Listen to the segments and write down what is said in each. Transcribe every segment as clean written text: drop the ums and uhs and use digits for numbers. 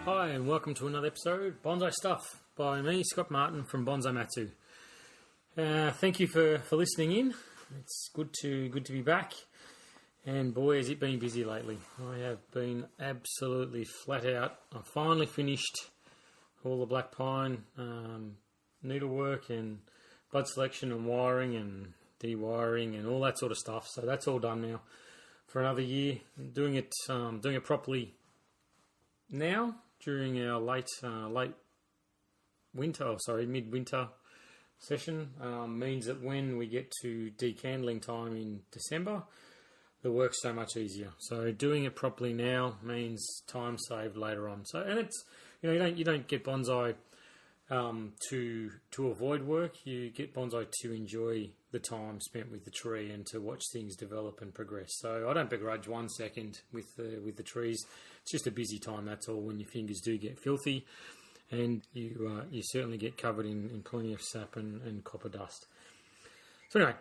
Hi and welcome to another episode, Bonsai Stuff, by me, Scott Martin from Bonsai Matsu. Thank you for listening in. It's good to be back. And boy, has it been busy lately. I have been absolutely flat out. I finally finished all the black pine needlework and bud selection and wiring and dewiring and all that sort of stuff. So that's all done now for another year. I'm doing it properly now during our mid-winter session. Means that when we get to decandling time in December, the work's so much easier. So doing it properly now means time saved later on. So, and it's, you don't get bonsai to avoid work. You get bonsai to enjoy the time spent with the tree and to watch things develop and progress. So I don't begrudge 1 second with the trees. It's just a busy time, that's all, when your fingers do get filthy and you certainly get covered in plenty of sap and copper dust. So anyway,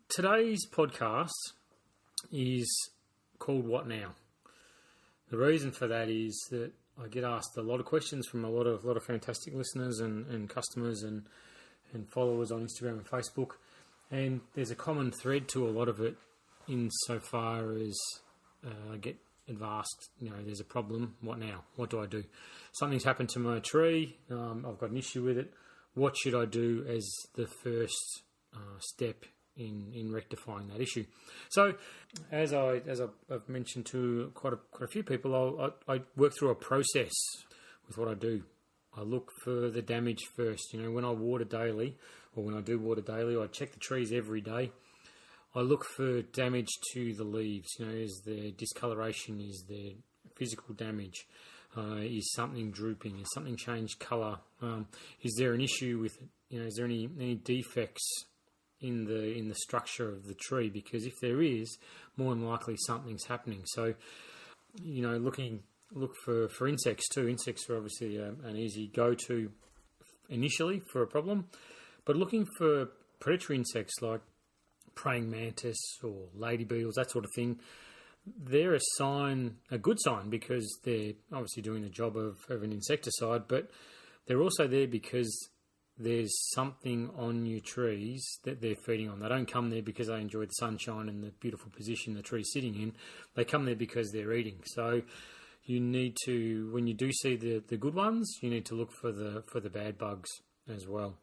today's podcast is called What Now? The reason for that is that I get asked a lot of questions from a lot of fantastic listeners and customers and followers on Instagram and Facebook, and there's a common thread to a lot of it insofar as I get asked, there's a problem, what now? What do I do? Something's happened to my tree, I've got an issue with it, what should I do as the first step in rectifying that issue? So, as I've mentioned to quite a few people, I work through a process with what I do. I look for the damage first. When I water daily, or when I do water daily, I check the trees every day. I look for damage to the leaves. Is there discoloration? Is there physical damage? Is something drooping? Is something changed colour? Is there an issue with it? Is there any defects in the structure of the tree? Because if there is, more than likely something's happening. So, look for insects too. Insects are obviously an easy go-to initially for a problem, but looking for predatory insects like praying mantis or lady beetles, that sort of thing, they're a good sign, because they're obviously doing the job of an insecticide, but they're also there because there's something on your trees that they're feeding on. They don't come there because they enjoy the sunshine and the beautiful position the tree's sitting in. They come there because they're eating. So you need to, when you do see the good ones, you need to look for the bad bugs as well.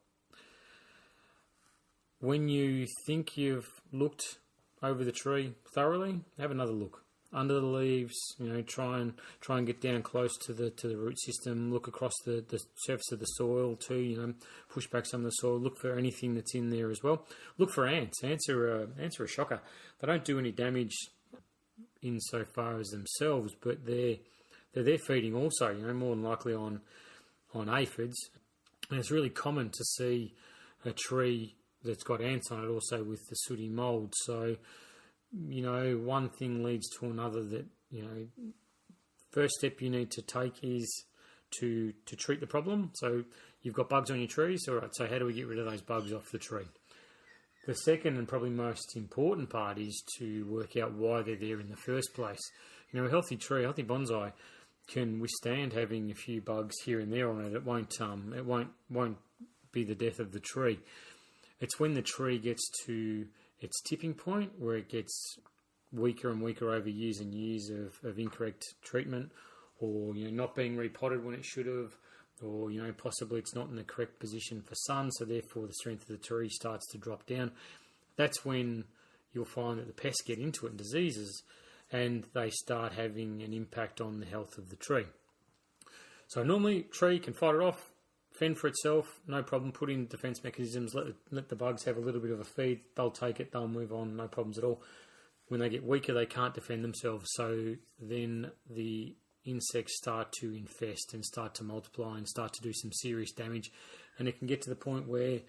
When you think you've looked over the tree thoroughly, have another look under the leaves. Try and get down close to the root system. Look across the surface of the soil too. Push back some of the soil. Look for anything that's in there as well. Look for ants. Ants are a shocker. They don't do any damage insofar as themselves, but they're there feeding also. More than likely on aphids. And it's really common to see a tree that's got ants on it also with the sooty mould. So, one thing leads to another. That, first step you need to take is to treat the problem. So you've got bugs on your trees. All right, so how do we get rid of those bugs off the tree? The second and probably most important part is to work out why they're there in the first place. A healthy tree, a healthy bonsai can withstand having a few bugs here and there on it. It won't be the death of the tree. It's when the tree gets to its tipping point where it gets weaker and weaker over years and years of incorrect treatment, or not being repotted when it should have, or possibly it's not in the correct position for sun, so therefore the strength of the tree starts to drop down. That's when you'll find that the pests get into it and diseases, and they start having an impact on the health of the tree. So normally tree can fight it off, fend for itself, no problem. Put in defence mechanisms, let the bugs have a little bit of a feed. They'll take it, they'll move on, no problems at all. When they get weaker, they can't defend themselves. So then the insects start to infest and start to multiply and start to do some serious damage. And it can get to the point where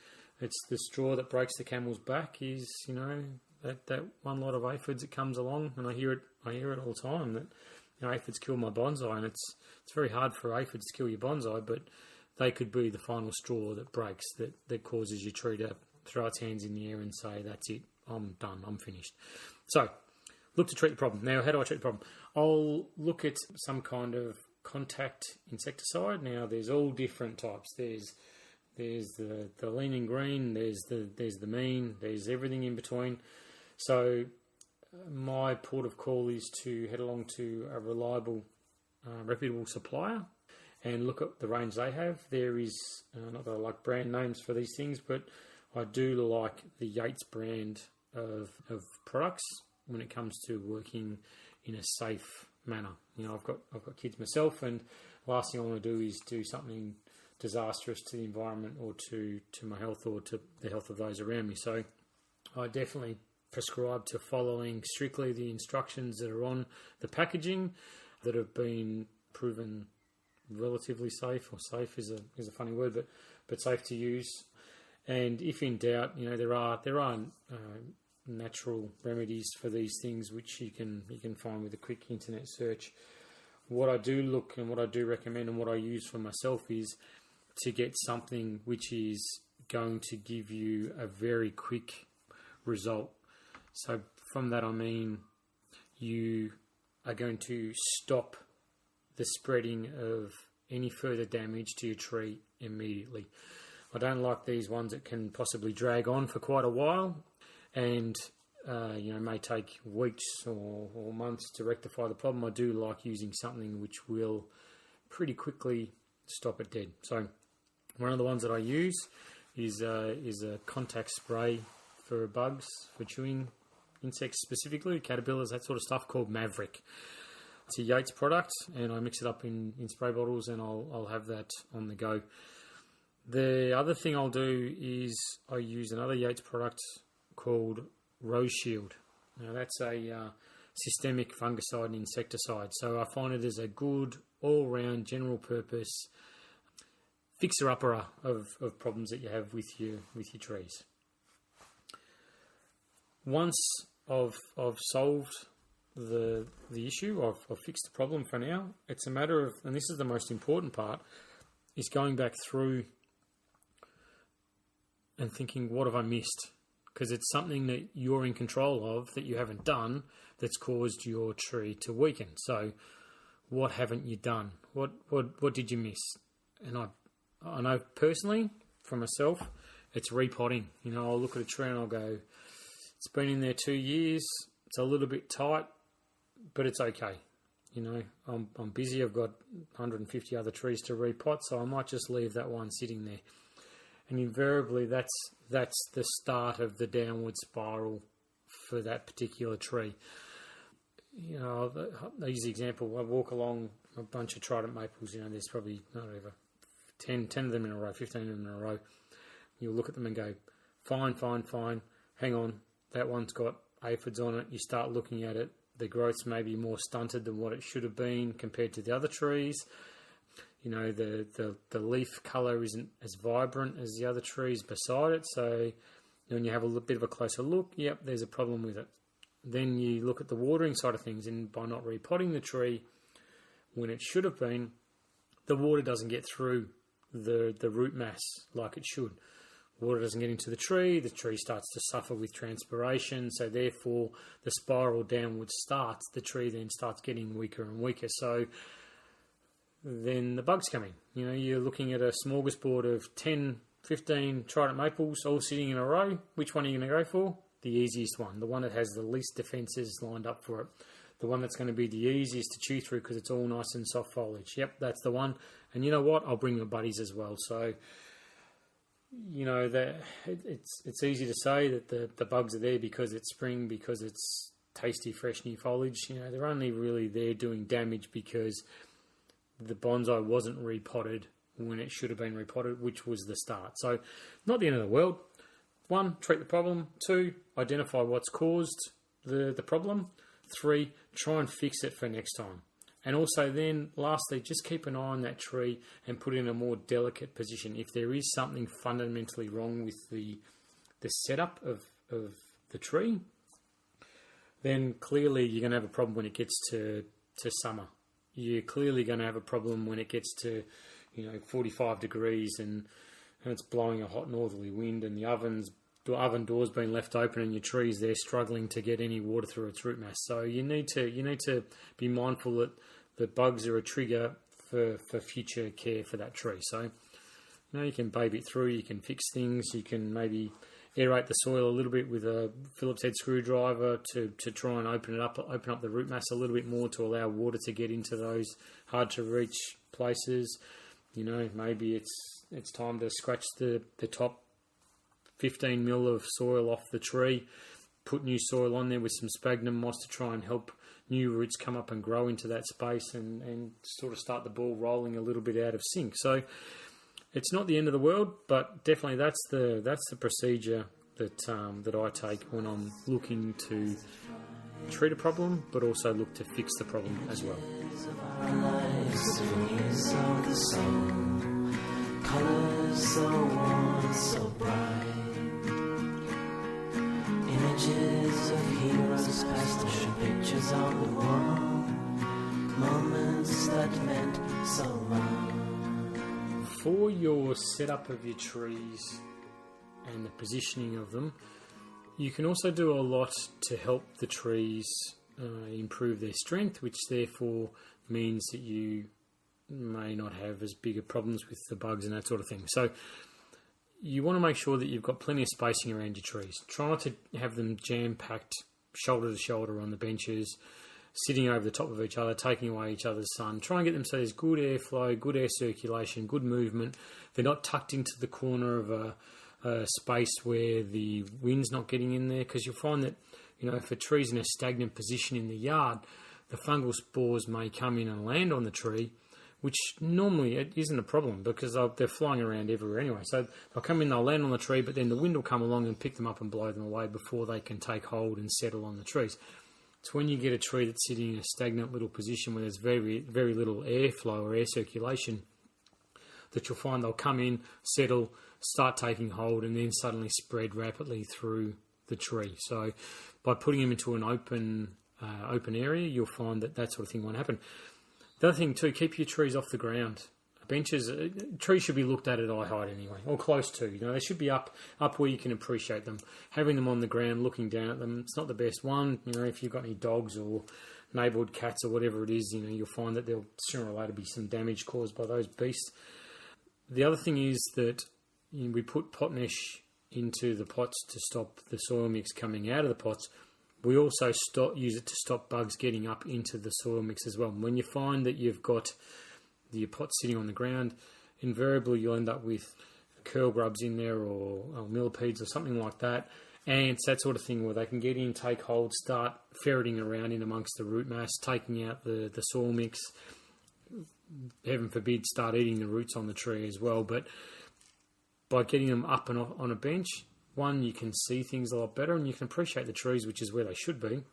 it's the straw that breaks the camel's back is, that one lot of aphids that comes along. And I hear it all the time that, aphids kill my bonsai. And it's very hard for aphids to kill your bonsai, but they could be the final straw that breaks, that causes your tree to throw its hands in the air and say, that's it, I'm done, I'm finished. So, look to treat the problem. Now, how do I treat the problem? I'll look at some kind of contact insecticide. Now there's all different types. There's the lean and green, there's the mean, there's everything in between. So my port of call is to head along to a reliable, reputable supplier and look at the range they have. There is, not that I like brand names for these things, but I do like the Yates brand of products when it comes to working in a safe manner. You know, I've got kids myself, and the last thing I want to do is do something disastrous to the environment or to my health or to the health of those around me. So I definitely prescribe to following strictly the instructions that are on the packaging that have been proven relatively safe, or safe is a funny word, but safe to use. And if in doubt, you know, there are natural remedies for these things which you can find with a quick internet search. What I do look and what I do recommend and what I use for myself is to get something which is going to give you a very quick result. So from that I mean you are going to stop the spreading of any further damage to your tree immediately. I don't like these ones that can possibly drag on for quite a while and may take weeks or months to rectify the problem. I do like using something which will pretty quickly stop it dead. So one of the ones that I use is a contact spray for bugs, for chewing insects specifically, caterpillars, that sort of stuff, called Maverick. It's a Yates product, and I mix it up in spray bottles, and I'll have that on the go. The other thing I'll do is I use another Yates product called Rose Shield. Now that's a systemic fungicide and insecticide, so I find it as a good all-round general purpose fixer-upper of problems that you have with your trees. Once I've solved the issue, I've fixed the problem for now, it's a matter of, and this is the most important part, is going back through and thinking, what have I missed? Because it's something that you're in control of that you haven't done that's caused your tree to weaken. So what haven't you done? What did you miss? And I know personally, for myself, it's repotting. You know, I'll look at a tree and I'll go, it's been in there 2 years, it's a little bit tight, but it's okay. You know, I'm busy, I've got 150 other trees to repot, so I might just leave that one sitting there. And invariably, that's the start of the downward spiral for that particular tree. You know, I use the example, I walk along a bunch of trident maples, you know, there's probably, not over 10 of them in a row, 15 of them in a row. You'll look at them and go, fine, hang on, that one's got aphids on it. You start looking at it, the growth's maybe more stunted than what it should have been compared to the other trees. You know, the leaf colour isn't as vibrant as the other trees beside it. So when you have a bit of a closer look, yep, there's a problem with it. Then you look at the watering side of things, and by not repotting the tree when it should have been, the water doesn't get through the root mass like it should. Water doesn't get into the tree starts to suffer with transpiration, so therefore the spiral downwards starts, the tree then starts getting weaker and weaker. So then the bugs come in. You know, you're looking at a smorgasbord of 10, 15 trident maples all sitting in a row. Which one are you going to go for? The easiest one, the one that has the least defences lined up for it. The one that's going to be the easiest to chew through because it's all nice and soft foliage. Yep, that's the one. And you know what? I'll bring my buddies as well. So, you know, it's easy to say that the bugs are there because it's spring, because it's tasty, fresh new foliage. You know, they're only really there doing damage because the bonsai wasn't repotted when it should have been repotted, which was the start. So, not the end of the world. 1, treat the problem. 2, identify what's caused the problem. 3, try and fix it for next time. And also then, lastly, just keep an eye on that tree and put it in a more delicate position. If there is something fundamentally wrong with the setup of the tree, then clearly you're going to have a problem when it gets to summer. You're clearly going to have a problem when it gets to, 45 degrees and it's blowing a hot northerly wind and the oven door's been left open and your tree's there struggling to get any water through its root mass. So you need to be mindful that the bugs are a trigger for future care for that tree. So, you can baby it through, you can fix things, you can maybe aerate the soil a little bit with a Phillips head screwdriver to try and open up the root mass a little bit more to allow water to get into those hard to reach places. Maybe it's time to scratch the top 15 mil of soil off the tree, put new soil on there with some sphagnum moss to try and help new roots come up and grow into that space and sort of start the ball rolling a little bit out of sync. So it's not the end of the world, but definitely that's the procedure that I take when I'm looking to treat a problem, but also look to fix the problem as well. Colors so warm, so bright. Images of heroes, pastel pictures on the wall. Moments that meant so much. For your setup of your trees and the positioning of them, you can also do a lot to help the trees improve their strength, which therefore means that you may not have as big of problems with the bugs and that sort of thing. So you want to make sure that you've got plenty of spacing around your trees. Try not to have them jam-packed shoulder to shoulder on the benches, sitting over the top of each other, taking away each other's sun. Try and get them so there's good airflow, good air circulation, good movement. They're not tucked into the corner of a space where the wind's not getting in there, because you'll find that, if a tree's in a stagnant position in the yard, the fungal spores may come in and land on the tree, which normally it isn't a problem because they're flying around everywhere anyway. So they'll come in, they'll land on the tree, but then the wind will come along and pick them up and blow them away before they can take hold and settle on the trees. It's when you get a tree that's sitting in a stagnant little position where there's very, very little airflow or air circulation that you'll find they'll come in, settle, start taking hold, and then suddenly spread rapidly through the tree. So by putting them into an open area, you'll find that sort of thing won't happen. The other thing too, keep your trees off the ground. Trees should be looked at eye height anyway, or close to. They should be up where you can appreciate them. Having them on the ground, looking down at them, it's not the best one. If you've got any dogs or neighbourhood cats or whatever it is, you'll find that there'll sooner or later be some damage caused by those beasts. The other thing is that we put pot mesh into the pots to stop the soil mix coming out of the pots. We also use it to stop bugs getting up into the soil mix as well. When you find that you've got your pot sitting on the ground, invariably you'll end up with curl grubs in there or millipedes or something like that, ants, that sort of thing, where they can get in, take hold, start ferreting around in amongst the root mass, taking out the soil mix, heaven forbid, start eating the roots on the tree as well. But by getting them up and on a bench, one, you can see things a lot better and you can appreciate the trees, which is where they should be.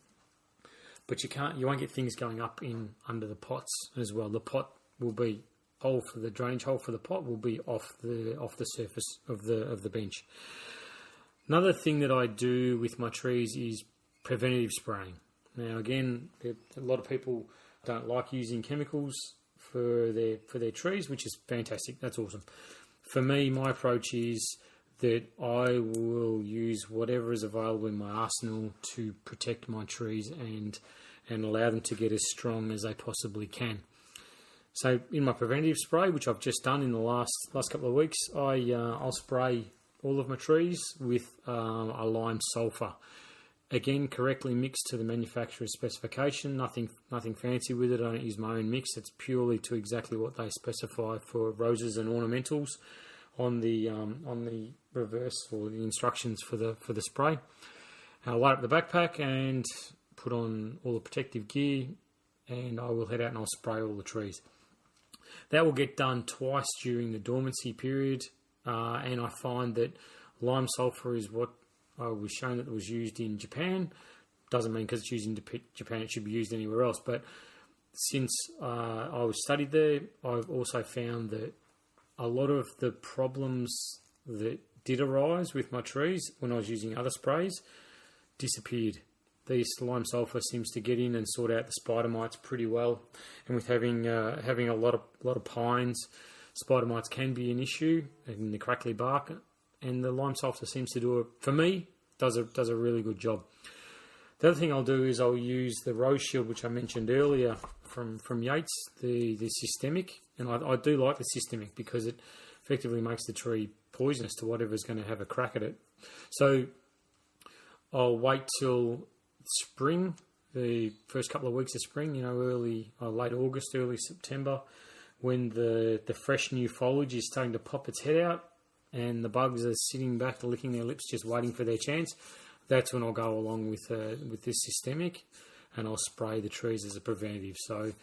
But you won't get things going up in under the pots as well. The pot will be the drainage hole for the pot will be off the surface of the bench. Another thing that I do with my trees is preventative spraying. Now again, a lot of people don't like using chemicals for their trees, which is fantastic. That's awesome. For me, my approach is that I will use whatever is available in my arsenal to protect my trees and allow them to get as strong as they possibly can. So in my preventative spray, which I've just done in the last couple of weeks, I'll spray all of my trees with a lime sulphur. Again, correctly mixed to the manufacturer's specification. Nothing fancy with it. I don't use my own mix. It's purely to exactly what they specify for roses and ornamentals on the reverse or the instructions for the spray. I'll light up the backpack and put on all the protective gear, and I will head out and I'll spray all the trees. That will get done twice during the dormancy period, and I find that lime sulphur is what I was shown that it was used in Japan. Doesn't mean because it's used in Japan it should be used anywhere else, but since I was studied there, I've also found that a lot of the problems that did arise with my trees when I was using other sprays disappeared. This lime sulphur seems to get in and sort out the spider mites pretty well, and with having a lot of pines, spider mites can be an issue in the crackly bark, and the lime sulphur seems to does a really good job. The other thing I'll do is I'll use the rose shield, which I mentioned earlier, from Yates, the systemic, and I do like the systemic because it effectively makes the tree poisonous to whatever's going to have a crack at it. So I'll wait till spring, the first couple of weeks of spring, late August, early September, when the fresh new foliage is starting to pop its head out and the bugs are sitting back, licking their lips, just waiting for their chance. That's when I'll go along with this systemic, and I'll spray the trees as a preventative. So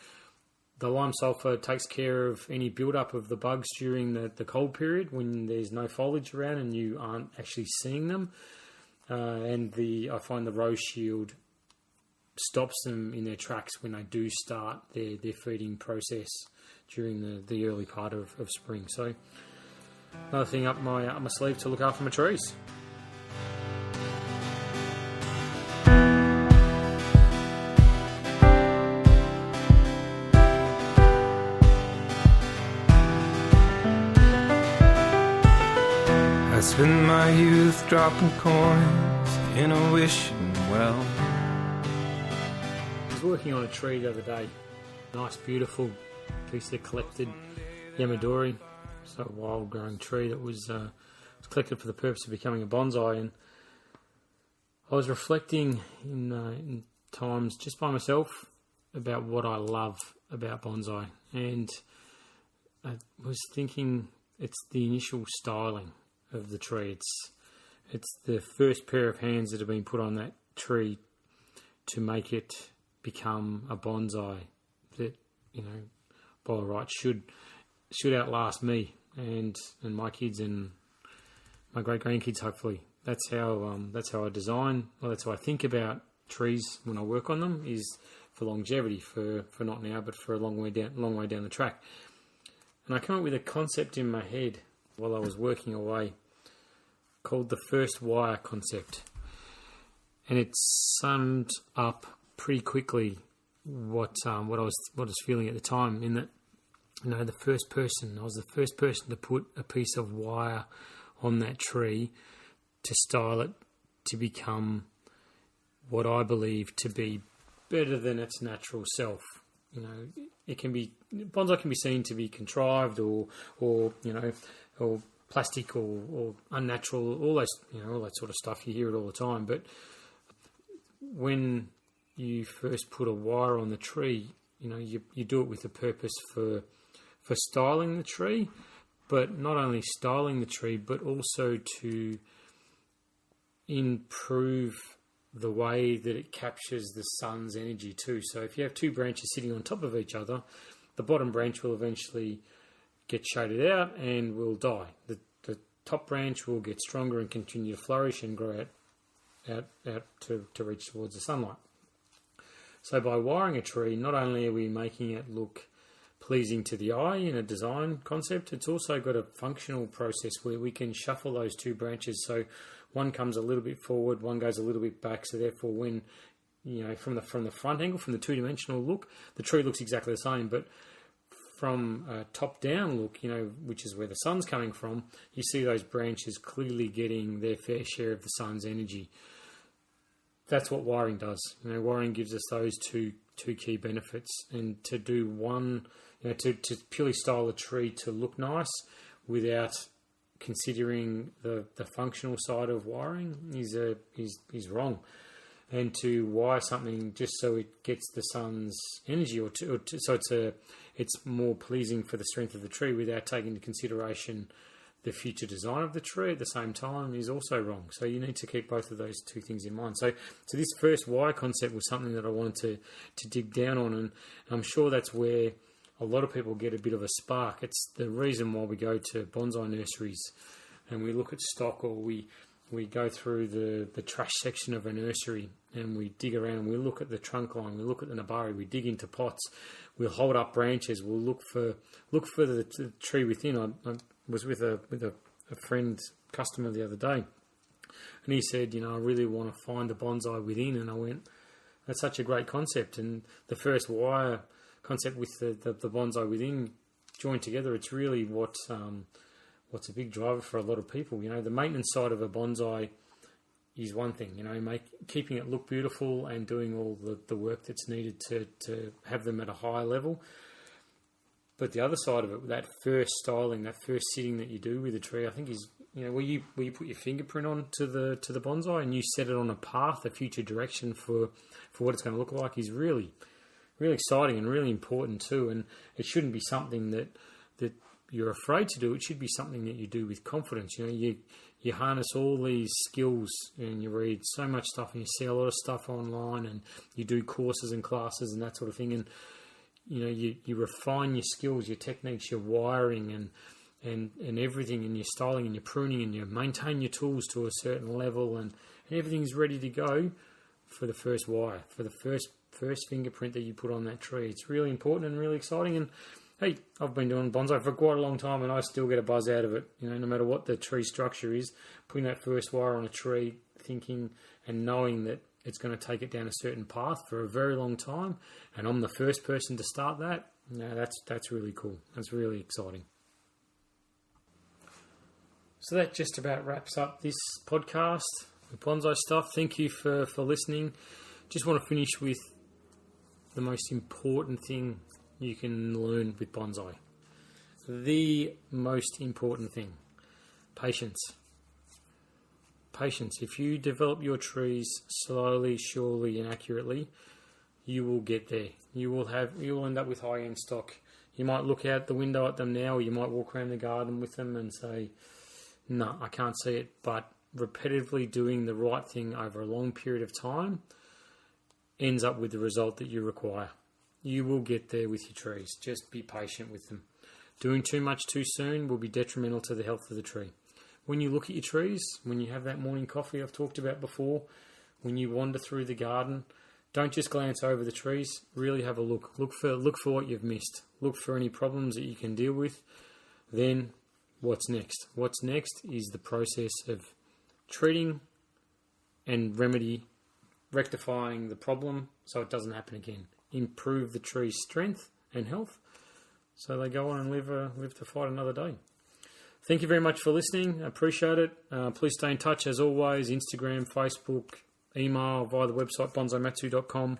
the lime sulphur takes care of any build-up of the bugs during the cold period when there's no foliage around and you aren't actually seeing them. I find the rose shield stops them in their tracks when they do start their feeding process during the early part of spring. So another thing up my sleeve to look after my trees. I spend my youth dropping coins in a wishing well. I was working on a tree the other day. Nice, beautiful piece of collected Yamadori. So a wild growing tree that was collected for the purpose of becoming a bonsai. And I was reflecting in times just by myself about what I love about bonsai. And I was thinking it's the initial styling of the tree. It's the first pair of hands that have been put on that tree to make it become a bonsai that, by right should outlast me and my kids and my great grandkids. Hopefully, that's how I design. Well, that's how I think about trees when I work on them, is for longevity, for not now, but for a long way down the track. And I came up with a concept in my head while I was working away, called the first wire concept, and it summed up pretty quickly what I was feeling at the time. In that, I was the first person to put a piece of wire on that tree to style it to become what I believe to be better than its natural self. Bonsai can be seen to be contrived or plastic or unnatural, all that sort of stuff. You hear it all the time. But when you first put a wire on the tree, you do it with a purpose for styling the tree, but not only styling the tree, but also to improve the way that it captures the sun's energy too. So if you have two branches sitting on top of each other, the bottom branch will eventually get shaded out and will die. The top branch will get stronger and continue to flourish and grow out to reach towards the sunlight. So by wiring a tree, not only are we making it look pleasing to the eye in a design concept, it's also got a functional process where we can shuffle those two branches. So one comes a little bit forward, one goes a little bit back. So therefore, when from the front angle, from the two-dimensional look, the tree looks exactly the same. But from a top-down look, which is where the sun's coming from, you see those branches clearly getting their fair share of the sun's energy. That's what wiring does. Wiring gives us those two key benefits. And to do one, to purely style a tree to look nice without considering the functional side of wiring is wrong. And to wire something just so it gets the sun's energy, so it's more pleasing for the strength of the tree without taking into consideration the future design of the tree at the same time, is also wrong. So you need to keep both of those two things in mind. So this first wire concept was something that I wanted to dig down on, and I'm sure that's where a lot of people get a bit of a spark. It's the reason why we go to bonsai nurseries and we look at stock, or we go through the trash section of a nursery and we dig around and we look at the trunk line, we look at the nabari, we dig into pots, we'll hold up branches, we'll look for the tree within. I was with a friend, customer the other day, and he said, I really want to find the bonsai within. And I went, that's such a great concept. And the first wire concept with the bonsai within joined together, it's really what's a big driver for a lot of people. The maintenance side of a bonsai is one thing, keeping it look beautiful and doing all the work that's needed to have them at a high level. But the other side of it, that first styling, that first sitting that you do with a tree, I think is, where you put your fingerprint on to the bonsai and you set it on a path, a future direction for what it's going to look like, is really, really exciting and really important too. And it shouldn't be something that you're afraid to do. It should be something that you do with confidence. You harness all these skills and you read so much stuff and you see a lot of stuff online and you do courses and classes and that sort of thing. And, you refine your skills, your techniques, your wiring and everything, and your styling and your pruning, and you maintain your tools to a certain level, and everything's ready to go for the first wire, for the first fingerprint that you put on that tree. It's really important and really exciting. And hey, I've been doing bonsai for quite a long time and I still get a buzz out of it. No matter what the tree structure is, putting that first wire on a tree, thinking and knowing that it's going to take it down a certain path for a very long time, and I'm the first person to start that. That's really cool. That's really exciting. So that just about wraps up this podcast, the bonsai stuff. Thank you for listening. Just want to finish with the most important thing you can learn with bonsai. The most important thing: patience. Patience. If you develop your trees slowly, surely and accurately, you will get there. You will end up with high-end stock. You might look out the window at them now, or you might walk around the garden with them and say, no, I can't see it. But repetitively doing the right thing over a long period of time ends up with the result that you require. You will get there with your trees. Just be patient with them. Doing too much too soon will be detrimental to the health of the tree. When you look at your trees, when you have that morning coffee I've talked about before, when you wander through the garden, don't just glance over the trees. Really have a look. Look for what you've missed. Look for any problems that you can deal with. Then what's next? What's next is the process of treating and rectifying the problem so it doesn't happen again. Improve the tree's strength and health so they go on and live to fight another day. Thank you very much for listening. I appreciate it. Please stay in touch as always. Instagram, Facebook, email, via the website bonsaimatsu.com.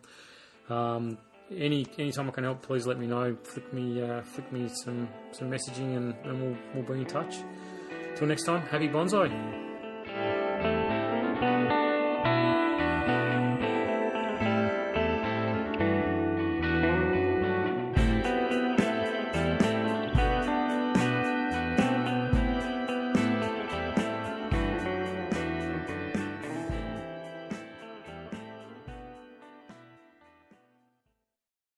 Anytime I can help, please let me know. Flick me some messaging and we'll be in touch. Till next time, happy bonsai.